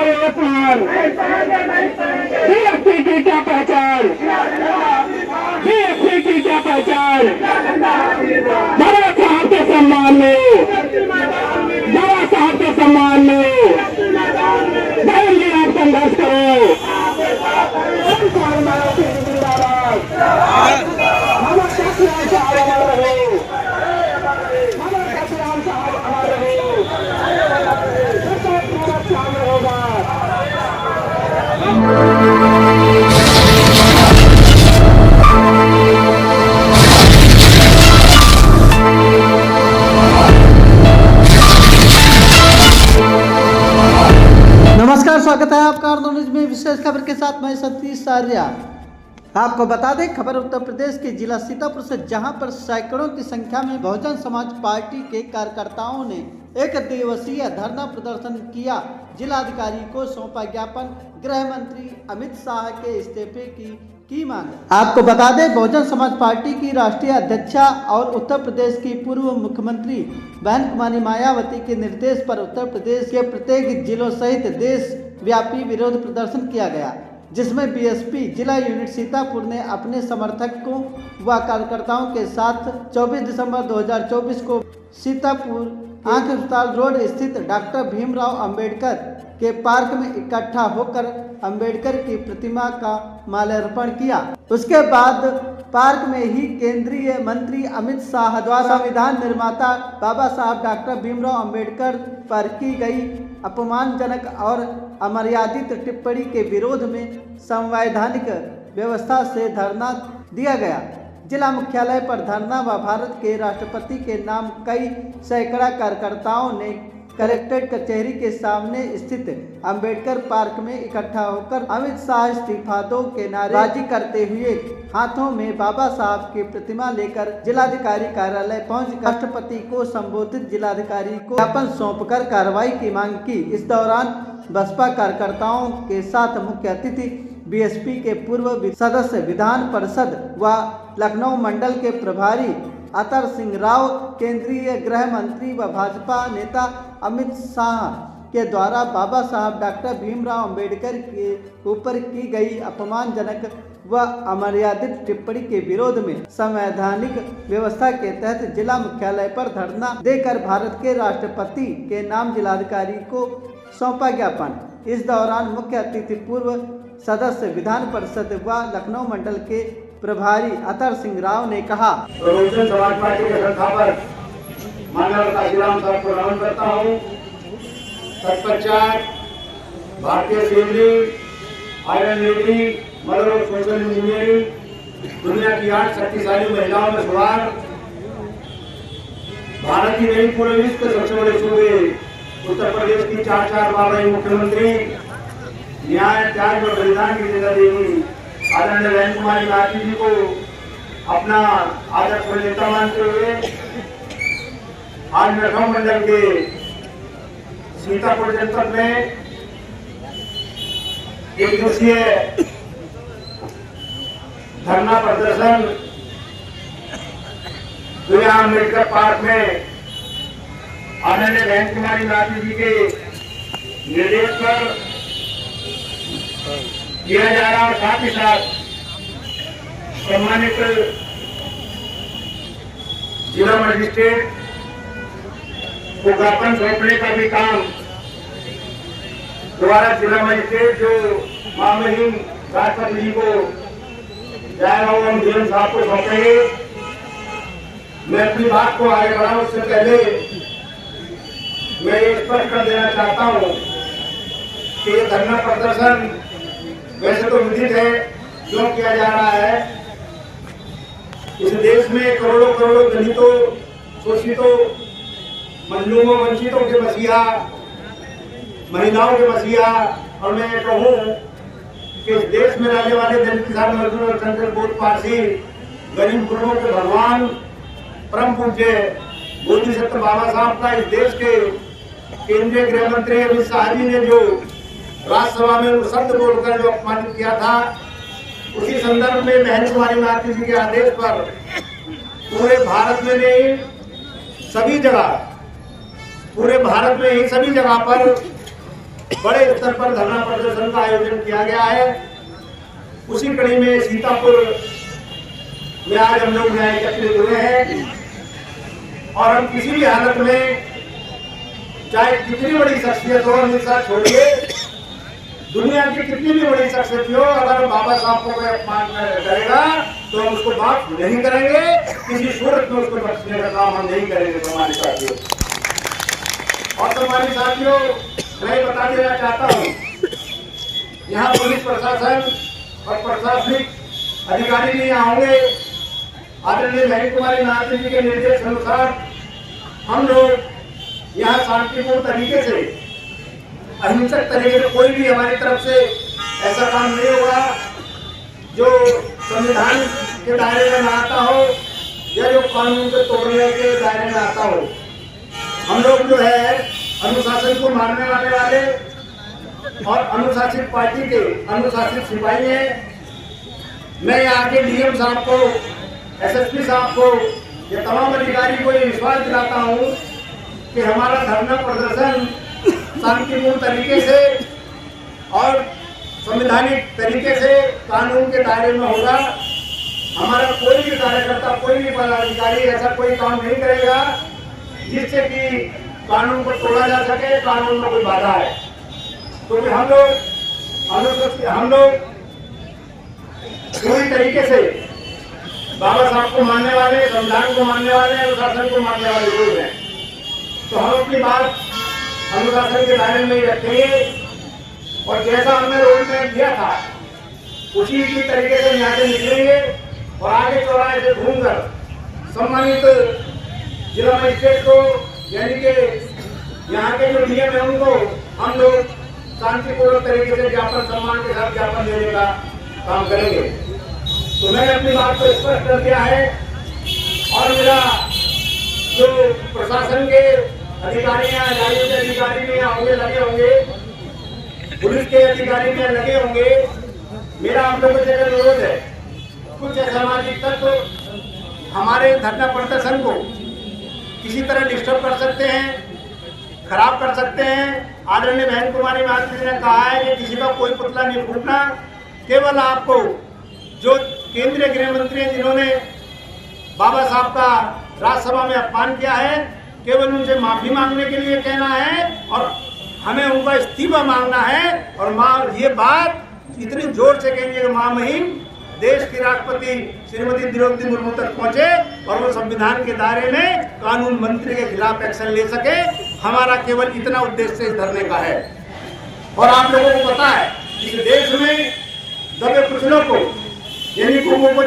हमारे प्राण बीएसपी की क्या पहचान, बीएसपी की क्या पहचान। बाबा साहब के सम्मान में, बाबा साहब के सम्मान में बहन जी आप संघर्ष करो। नमस्कार, स्वागत है आपका आर न्यूज में विशेष खबर के साथ मैं सतीश आर्या। आपको बता दें, खबर उत्तर प्रदेश के जिला सीतापुर से, जहां पर सैकड़ों की संख्या में बहुजन समाज पार्टी के कार्यकर्ताओं ने एक दिवसीय धरना प्रदर्शन किया। जिलाधिकारी को सौंपा ज्ञापन, गृह मंत्री अमित शाह के इस्तीफे की मांग। आपको बता दें, बहुजन समाज पार्टी की राष्ट्रीय अध्यक्षा और उत्तर प्रदेश की पूर्व मुख्यमंत्री बहन कुमारी मायावती के निर्देश पर उत्तर प्रदेश के प्रत्येक जिलों सहित देश व्यापी विरोध प्रदर्शन किया गया, जिसमें बीएसपी जिला यूनिट सीतापुर ने अपने समर्थकों व कार्यकर्ताओं के साथ 24 दिसंबर 2024 को सीतापुर आंख अस्पताल रोड स्थित डॉक्टर भीमराव अंबेडकर के पार्क में इकट्ठा होकर अंबेडकर की प्रतिमा का माल्यार्पण किया। उसके बाद पार्क में ही केंद्रीय मंत्री अमित शाह द्वारा संविधान निर्माता बाबा साहब डॉक्टर भीमराव अंबेडकर पर की गई अपमानजनक और अमर्यादित टिप्पणी के विरोध में संवैधानिक व्यवस्था से धरना दिया गया। जिला मुख्यालय पर धरना व भारत के राष्ट्रपति के नाम कई सैकड़ा कार्यकर्ताओं ने कलेक्ट्रेट कचहरी के सामने स्थित अंबेडकर पार्क में इकट्ठा होकर अमित शाह इस्तीफा दो के नारेबाजी करते हुए हाथों में बाबा साहब की प्रतिमा लेकर जिलाधिकारी कार्यालय पहुंच राष्ट्रपति को संबोधित जिलाधिकारी को ज्ञापन सौंपकर कार्रवाई की मांग की। इस दौरान बसपा कार्यकर्ताओं के साथ मुख्य अतिथि बीएसपी के पूर्व सदस्य, विधान परिषद व लखनऊ मंडल के प्रभारी अतर सिंह राव, केंद्रीय गृह मंत्री व भाजपा नेता अमित शाह के द्वारा बाबा साहब डॉक्टर भीमराव अंबेडकर के ऊपर की गई अपमानजनक व अमर्यादित टिप्पणी के विरोध में संवैधानिक व्यवस्था के तहत जिला मुख्यालय पर धरना देकर भारत के राष्ट्रपति के नाम जिलाधिकारी को सौंपा ज्ञापन। इस दौरान मुख्य अतिथि पूर्व सदस्य, विधान परिषद व लखनऊ मंडल के प्रभारी अतर सिंह राव ने कहा, बहुजन समाज पार्टी के संस्थापक माननीय काशीराम साहब को नमन करता हूँ। तत्पश्चात भारतीय सेवरी, iron lady, mother of social engineering, दुनिया की 8 शक्तिशाली महिलाओं में सवार, भारत की नहीं पूरे विश्व के सबसे बड़े सूबे उत्तर प्रदेश की 4 बार रही मुख्यमंत्री, न्याय, त्याग और बलिदान की जगह देगी आदरणीय बहन कुमारी मायावती जी को अपना आदर्श नेता मानते हुए आज लखनऊ मंडल के सीतापुर जनपद में एक दिवसीय धरना प्रदर्शन यहाँ अम्बेडकर पार्क में आदरणीय बहन कुमारी मायावती जी के निर्देश पर किया जा रहा और साथ ही साथ सम्मानित जिला मजिस्ट्रेट को ज्ञापन सौंपने का भी काम दोबारा जिला मजिस्ट्रेट जो मामलहीन राष्ट्रपति जी को जयराम धीरन साहब को सौंपेंगे। मैं अपनी बात को आगे बढ़ाऊं उससे पहले मैं ये स्पष्ट कर देना चाहता हूं कि ये धरना प्रदर्शन वैसे तो विदित है क्यों किया जा रहा है। इस देश में करोड़ों दलितों, शोषितों, मजलूमों, वंचितों के मसीहा, महिलाओं के मसीहा, और मैं कहूँ कि इस देश में रहने वाले दलित किसान मजदूर और संकर बोध पारसी गरीब गुरुओं के भगवान परम पूज्य बोधिसत्व बाबा साहब का इस देश के केंद्रीय गृह मंत्री अमित शाह जी ने जो राज्यसभा में शब्द बोलकर जो अपमानित किया था, उसी संदर्भ में बहन कुमारी मायावती जी के आदेश पर पूरे भारत में नहीं, सभी जगह, पूरे भारत में ही सभी जगह पर बड़े स्तर पर धरना प्रदर्शन का आयोजन किया गया है। उसी कड़ी में सीतापुर में आज हम लोग यहाँ एकत्रित हुए हैं और हम किसी भी हालत में, चाहे कितनी बड़ी शख्सियत हो, हिंसा छोड़िए, दुनिया की कितनी भी बड़ी शख्सियत हो, अगर बाबा साहब को कोई अपमान करेगा तो हम उसको माफ नहीं करेंगे, किसी सूरत में उसको बख्शने का काम हम नहीं करेंगे। सम्मानित साथियों और सम्मानित साथियों, मैं बता देना चाहता हूँ, यहाँ पुलिस प्रशासन और प्रशासनिक अधिकारी भी यहाँ होंगे। आदरणीय महेंद्र कुमारी नाथ जी के निर्देश अनुसार हम लोग यहाँ शांतिपूर्ण तरीके से, अहिंसक तरीके से, कोई भी हमारी तरफ से ऐसा काम नहीं होगा जो संविधान के दायरे में ना आता हो या जो कानून के तोड़ने के दायरे में आता हो। हम लोग जो है अनुशासन को मानने वाले और अनुशासित पार्टी के अनुशासित सिपाही हैं। मैं यहाँ के डीएम साहब को, एसएसपी साहब को, ये तमाम अधिकारी को ये विश्वास दिलाता हूँ कि हमारा धरना प्रदर्शन शांतिपूर्ण तरीके से और संवैधानिक तरीके से कानून के दायरे में होगा। हमारा कोई भी कार्यकर्ता, कोई भी पदाधिकारी ऐसा कोई काम नहीं करेगा जिससे कि कानून को तोड़ा जा सके, कानून में कोई बाधा है। तो हम लोग पूरी तरीके से बाबा साहब को मानने वाले, संविधान को मानने वाले, अनुशासन को मानने वाले लोग हैं। तो हम अपनी बात अनुशासन के दायरे में ही रखेंगे और जैसा हमने रोड में दिया था उसी की तरीके से यहाँ से निकलेंगे और आगे चौराहे से घूमकर सम्मानित जिला मजिस्ट्रेट को, यानी कि यहाँ के जो नियम है उनको हम लोग शांतिपूर्ण तरीके से ज्ञापन, सम्मान के साथ ज्ञापन देने का काम करेंगे। तो मैंने अपनी बात को स्पष्ट कर दिया है और मेरा जो प्रशासन के अधिकारी हैं, न्यायालय के अधिकारी भी होंगे, लगे होंगे, पुलिस के अधिकारी भी लगे होंगे, मेरा आप लोगों से अनुरोध है, कुछ असामाजिक तत्व हमारे धरना प्रदर्शन को किसी तरह डिस्टर्ब कर सकते हैं, खराब कर सकते हैं। आदरणीय महेंद्र कुमारी नाथ जी ने कहा है कि किसी का कोई पुतला नहीं फूटना, केवल आपको जो केंद्रीय गृह मंत्री हैं जिन्होंने बाबा साहब का राज्यसभा में अपमान किया है, केवल उनसे माफी मांगने के लिए कहना है और हमें उनका इस्तीफा मांगना है। और ये बात इतनी जोर से कहेंगे कि महामहिम देश की राष्ट्रपति श्रीमती द्रौपदी मुर्मू तक पहुंचे और वो संविधान के दायरे में कानून मंत्री के खिलाफ एक्शन ले सके। हमारा केवल इतना उद्देश्य इस धरने का है। और आप लोगों को पता है इस देश में दबे कुचलों को, यानी कुओं को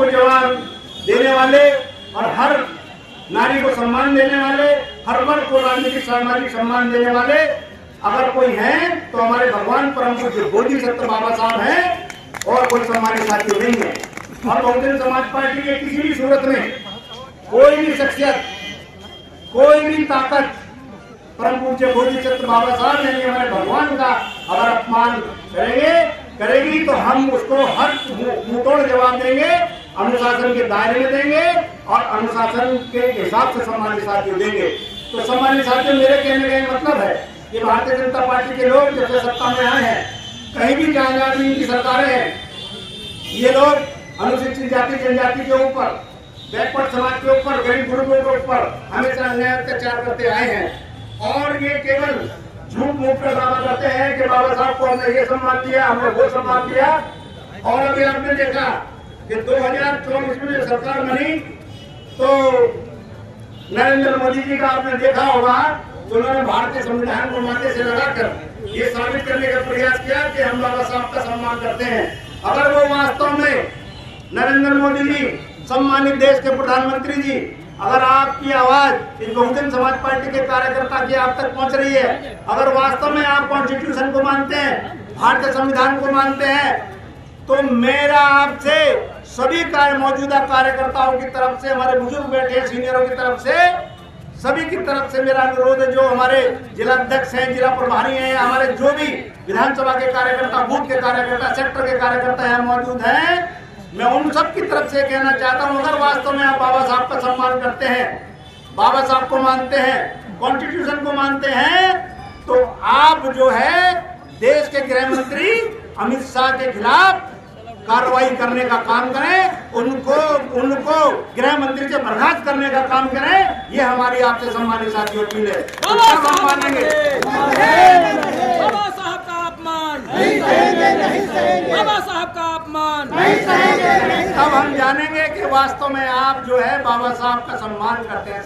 जवान देने वाले और हर नारी को सम्मान देने वाले, हर वर्ग को राजनीतिक सामाजिक सम्मान देने वाले अगर कोई हैं तो हमारे भगवान परम पूज्य बोधिसत्व बाबा साहब हैं और कोई सम्मानित साथी नहीं है। और बहुजन समाज पार्टी के किसी भी सूरत में कोई भी शख्सियत, कोई भी ताकत परम पूज्य बोधिसत्व बाबा साहब यानी हमारे भगवान का अगर अपमान करेगी तो हम उसको हर मुंहतोड़ जवाब देंगे, अनुशासन के दायरे में देंगे और अनुशासन के हिसाब से सम्मानित साथियों देंगे। तो सम्मानित साथियों, मेरे कहने का मतलब है कि भारतीय जनता पार्टी के लोग जब से सत्ता में आए हैं, कहीं भी जहाँ भी इनकी सरकारें हैं, ये लोग अनुसूचित जाति जनजाति के ऊपर, बैकवर्ड समाज के ऊपर, गरीब गुरुओं के ऊपर हमेशा अन्याय अत्याचार करते आए हैं। और ये केवल झूठ मूठ का दावा करते हैं कि बाबा साहब को हमने ये सम्मान दिया, हमने वो सम्मान दिया। और अभी आपने देखा कि 2024 में सरकार बनी तो नरेंद्र मोदी जी का आपने देखा होगा तो उन्होंने भारतीय संविधान को माथे से लगाकर ये साबित करने का प्रयास किया कि हम बाबा साहब का सम्मान करते हैं। अगर वो वास्तव में नरेंद्र मोदी जी, सम्मानित देश के प्रधानमंत्री जी, अगर आपकी आवाज इस बहुजन समाज पार्टी के कार्यकर्ता की आप तक पहुंच रही है, अगर वास्तव में आप कॉन्स्टिट्यूशन को मानते हैं, भारतीय संविधान को मानते हैं, तो मेरा आपसे सभी मौजूदा कार्यकर्ताओं की तरफ से, हमारे बुजुर्ग बैठे हैं सीनियरों की तरफ से, सभी की तरफ से मेरा अनुरोध है, जो हमारे जिला अध्यक्ष हैं, जिला प्रभारी हैं, हमारे जो भी विधानसभा के कार्यकर्ता, बूथ के कार्यकर्ता, सेक्टर के कार्यकर्ता यहाँ मौजूद हैं, मैं उन सब की तरफ से कहना चाहता हूँ, अगर वास्तव में आप बाबा साहब का सम्मान करते हैं, बाबा साहब को मानते हैं, कॉन्स्टिट्यूशन को मानते हैं, तो आप जो है देश के गृह मंत्री अमित शाह के खिलाफ कार्रवाई करने का काम करें, उनको गृह मंत्री से बर्खास्त करने का काम करें। ये हमारी आपसे सम्मानित साथियों अपील है। हम मानेंगे बाबा साहब का अपमान नहीं सहेंगे, बाबा साहब का अपमान नहीं सहेंगे। तब हम जानेंगे कि वास्तव में आप जो है बाबा साहब का सम्मान करते हैं।